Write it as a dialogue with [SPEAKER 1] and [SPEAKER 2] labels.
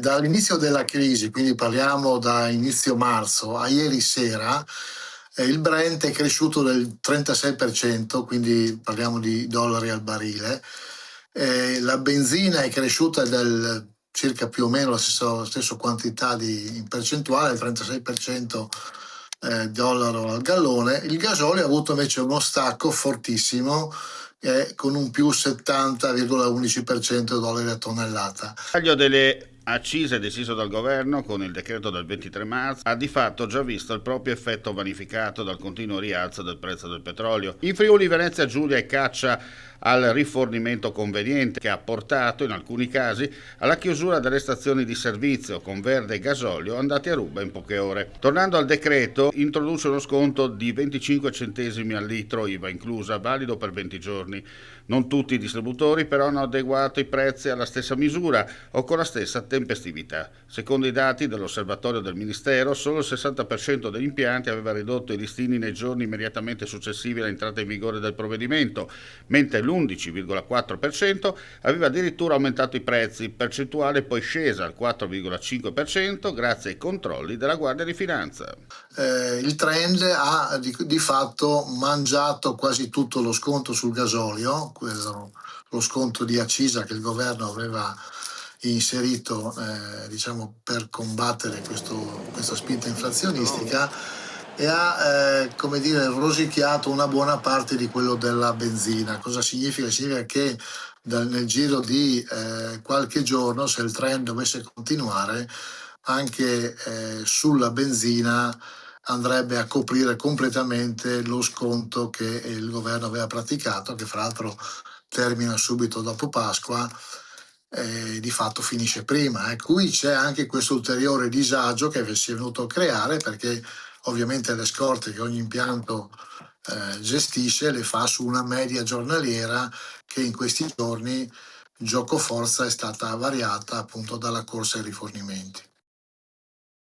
[SPEAKER 1] Dall'inizio della crisi, quindi parliamo da inizio marzo a ieri sera, il Brent è cresciuto del 36%, quindi parliamo di dollari al barile. La benzina è cresciuta del circa più o meno la stessa quantità in percentuale, il 36%, dollaro al gallone. Il gasolio ha avuto invece uno stacco fortissimo, con un più 70,11% dollari a tonnellata.
[SPEAKER 2] Il taglio delle accise deciso dal governo con il decreto del 23 marzo ha di fatto già visto il proprio effetto vanificato dal continuo rialzo del prezzo del petrolio. In Friuli Venezia Giulia è caccia al rifornimento conveniente che ha portato in alcuni casi alla chiusura delle stazioni di servizio con verde e gasolio andati a ruba in poche ore. Tornando al decreto, introduce uno sconto di 25 centesimi al litro IVA inclusa, valido per 20 giorni. Non tutti i distributori però hanno adeguato i prezzi alla stessa misura o con la stessa tempestività. Secondo i dati dell'osservatorio del Ministero, solo il 60% degli impianti aveva ridotto i listini nei giorni immediatamente successivi all'entrata in vigore del provvedimento, mentre l'11,4% aveva addirittura aumentato i prezzi, percentuale poi scesa al 4,5% grazie ai controlli della Guardia di Finanza.
[SPEAKER 1] Il trend ha di fatto mangiato quasi tutto lo sconto sul gasolio, lo sconto di accisa che il governo aveva inserito, diciamo, per combattere questa spinta inflazionistica, e ha, come dire, rosicchiato una buona parte di quello della benzina. Cosa significa? Significa che nel giro di qualche giorno, se il trend dovesse continuare, anche sulla benzina andrebbe a coprire completamente lo sconto che il governo aveva praticato, che fra l'altro termina subito dopo Pasqua, di fatto finisce prima. Qui c'è anche questo ulteriore disagio che si è venuto a creare, perché ovviamente le scorte che ogni impianto gestisce le fa su una media giornaliera che in questi giorni, gioco forza, è stata variata appunto dalla corsa ai rifornimenti.